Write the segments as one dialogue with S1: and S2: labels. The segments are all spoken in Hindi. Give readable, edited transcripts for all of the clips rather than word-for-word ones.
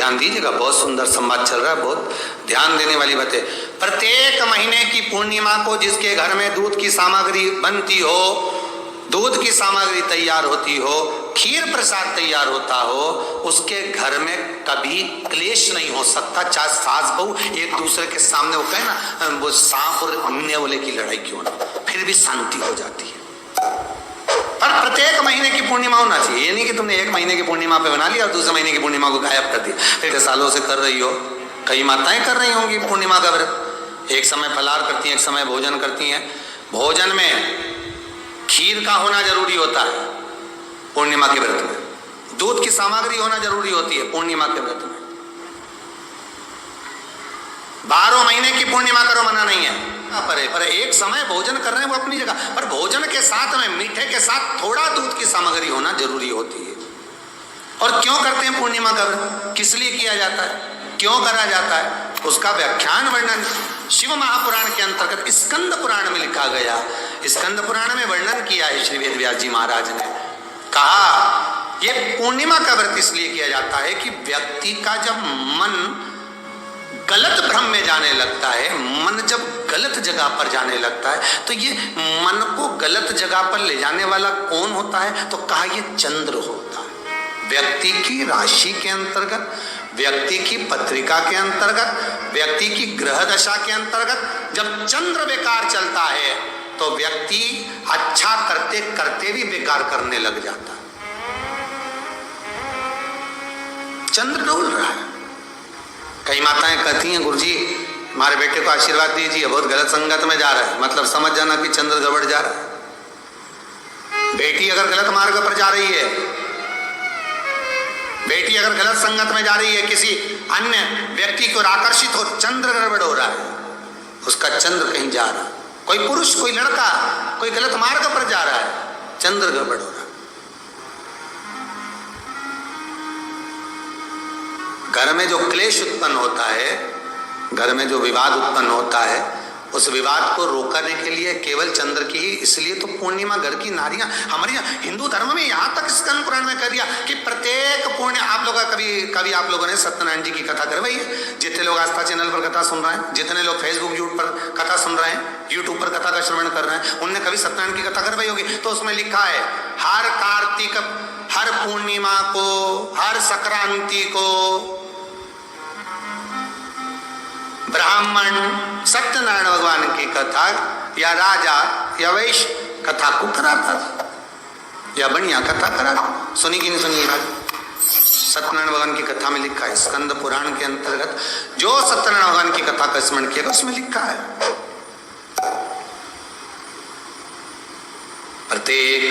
S1: ध्यान दीजिएगा, बहुत सुंदर संवाद चल रहा है, बहुत ध्यान देने वाली बात है। प्रत्येक महीने की पूर्णिमा को जिसके घर में दूध की सामग्री बनती हो, दूध की सामग्री तैयार होती हो, खीर प्रसाद तैयार होता हो, उसके घर में कभी क्लेश नहीं हो सकता। चाहे सास बहू एक दूसरे के सामने वो कहे ना, वो सांप और अन्य वाले की लड़ाई क्यों ना, फिर भी शांति हो जाती है। पर प्रत्येक महीने की पूर्णिमा होना चाहिए। ये नहीं कि तुमने एक महीने की पूर्णिमा पे बना लिया और दूसरे महीने की पूर्णिमा को गायब कर दिया। फिर सालों से कर रही हो, कई माताएं कर रही होंगी पूर्णिमा का व्रत, एक समय फलाहार करती हैं, एक समय भोजन करती हैं। भोजन में खीर का होना जरूरी होता है पूर्णिमा के व्रत में, दूध की सामग्री होना जरूरी होती है पूर्णिमा के व्रत में। 12 महीने की पूर्णिमा करो, मना नहीं है, पर एक समय भोजन कर रहे हैं वो अपनी जगह, पर भोजन के साथ में मीठे के साथ थोड़ा दूध की सामग्री होना जरूरी होती है। और क्यों करते हैं पूर्णिमा का व्रत, किस लिए किया जाता है, क्यों करा जाता है, उसका व्याख्यान वर्णन शिव महापुराण के अंतर्गत स्कंद पुराण में लिखा गया। स्कंद पुराण में वर्णन किया है श्री वेद व्यास जी महाराज ने। कहा ये पूर्णिमा का व्रत इसलिए किया जाता है कि व्यक्ति का जब मन गलत भ्रम में जाने लगता है, मन जब गलत जगह पर जाने लगता है, तो ये मन को गलत जगह पर ले जाने वाला कौन होता है, तो कहा ये चंद्र होता है। व्यक्ति की राशि के अंतर्गत, व्यक्ति की पत्रिका के अंतर्गत, व्यक्ति की ग्रह दशा के अंतर्गत जब चंद्र बेकार चलता है तो व्यक्ति अच्छा करते करते भी बेकार करने लग जाता है। चंद्र डोल रहा है। कई माताएं कहती हैं, गुरुजी हमारे बेटे को आशीर्वाद दीजिए, बहुत गलत संगत में जा रहा है, मतलब समझ जाना कि चंद्र गड़बड़ जा रहा है। बेटी अगर गलत मार्ग पर जा रही है, बेटी अगर गलत संगत में जा रही है, किसी अन्य व्यक्ति को आकर्षित हो, चंद्र गड़बड़ हो रहा है, उसका चंद्र कहीं जा रहा है। कोई पुरुष, कोई लड़का कोई गलत मार्ग पर जा रहा है, चंद्र गड़बड़ हो रहा है। घर में जो क्लेश उत्पन्न होता है, घर में जो विवाद उत्पन्न होता है, उस विवाद को रोकने के लिए केवल चंद्र की ही, इसलिए तो पूर्णिमा घर की नारियां हमारे हिंदू धर्म में यहाँ तक स्कंद पुराण में कह दिया कि प्रत्येक पूर्णिमा आप लोग कभी आप लोगों ने सत्यनारायण जी की कथा करवाई है। जितने लोग आस्था चैनल पर कथा सुन रहे हैं, जितने लोग फेसबुक यूट्यूब पर कथा सुन रहे हैं, यूट्यूब पर कथा का श्रवण कर रहे हैं, उनने कभी सत्यनारायण की कथा करवाई होगी। तो उसमें लिखा है हर कार्तिक, हर पूर्णिमा को, हर संक्रांति को ब्राह्मण सत्यनारायण भगवान की कथा या राजा या वैश्य कथा को कराता था, या बढ़िया कथा कराता। सुनी कि नहीं सुनी बात? सत्यनारायण भगवान की कथा में लिखा है, स्कंद पुराण के अंतर्गत जो सत्यनारायण भगवान की कथा का स्मरण किया उसमें लिखा है प्रत्येक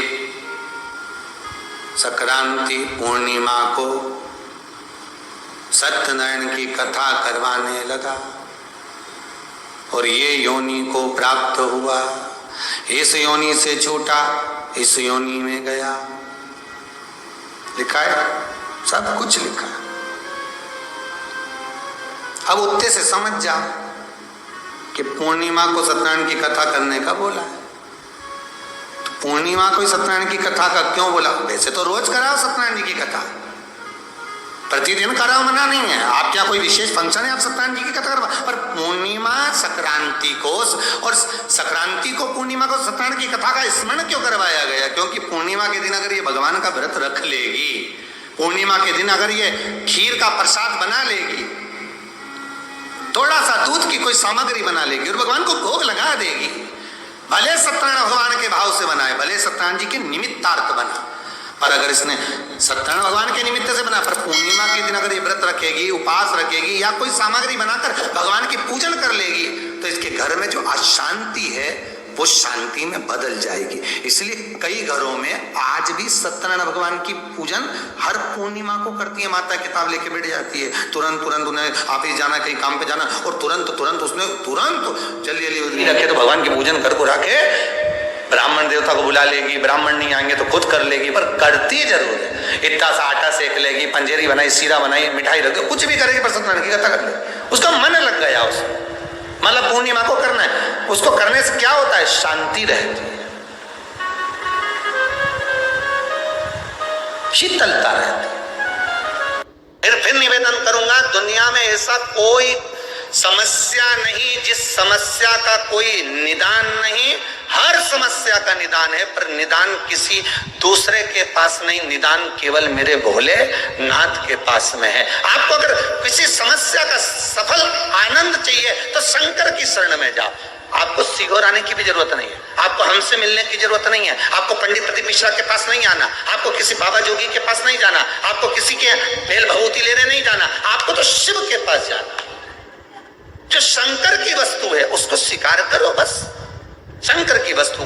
S1: संक्रांति पूर्णिमा को सत्यनारायण की कथा करवाने लगा और ये योनि को प्राप्त हुआ, इस योनि से छूटा, इस योनि में गया। लिखा है, सब कुछ लिखा है। अब उत्ते से समझ जाओ कि पूर्णिमा को सत्यनारायण की कथा करने का बोला है, तो पूर्णिमा को सत्यनारायण की कथा का क्यों बोला? वैसे तो रोज कराओ सत्यनारायण जी की कथा, प्रतिदिन कराओ, मना नहीं है। आप क्या कोई विशेष फंक्शन है आप सत्यनारायण जी की कथा करवा, पर पूर्णिमा संक्रांति को और संक्रांति को पूर्णिमा को सत्यनारायण की कथा का स्मरण क्यों करवाया गया? क्योंकि पूर्णिमा के दिन अगर ये भगवान का व्रत रख लेगी, पूर्णिमा के दिन अगर ये खीर का प्रसाद बना लेगी, थोड़ा सा दूध की कोई सामग्री बना लेगी और भगवान को भोग लगा देगी, भले सत्यनारायण भगवान के भाव से बनाए, भले सत्यनारायण जी के निमित्तार्थ बना, पर अगर इसने सत्यनारायण भगवान के निमित्त से बना, पर पूर्णिमा के दिन अगर ये व्रत रखेगी, उपास रखेगी या कोई सामग्री बनाकर भगवान की पूजन कर लेगी, तो इसके घर में जो अशांति है वो शांति में बदल जाएगी। इसलिए कई घरों में आज भी सत्यनारायण भगवान की पूजन हर पूर्णिमा को करती है। माता किताब लेके बैठ जाती है, तुरंत उन्हें ऑफिस जाना, कहीं काम पे जाना, और तुरंत उसने जल्दी रखे तो भगवान की पूजन कर को रखे, ब्राह्मण देवता को बुला लेगी, ब्राह्मण नहीं आएंगे तो खुद कर लेगी, पर करती जरूर है। इतना सा आटा सेक लेगी, पंजेरी बनाई, सीरा बनाई, मिठाई रख, कुछ भी करेगी, पर सत्यनारायण की कथा कर ले, उसका मन लग गया उसमें। मतलब पूर्णिमा को करना है, उसको करने से क्या होता है? शांति रहती है, शीतलता रहती है। फिर निवेदन करूंगा दुनिया में ऐसा कोई समस्या नहीं जिस समस्या का कोई निदान नहीं। हर समस्या का निदान है, पर निदान किसी दूसरे के पास नहीं, निदान केवल मेरे भोले नाथ के पास में है। आपको अगर किसी समस्या का सफल आनंद चाहिए तो शंकर की शरण में जाओ। आपको सीहोर आने की भी जरूरत नहीं है, आपको हमसे मिलने की जरूरत नहीं है, आपको पंडित प्रदीप मिश्रा के पास नहीं आना, आपको किसी बाबा जोगी के पास नहीं जाना, आपको किसी के बेल भभूति लेने नहीं जाना, आपको तो शिव के पास जाना। जो शंकर की वस्तु है उसको स्वीकार करो, बस शंकर की वस्तु को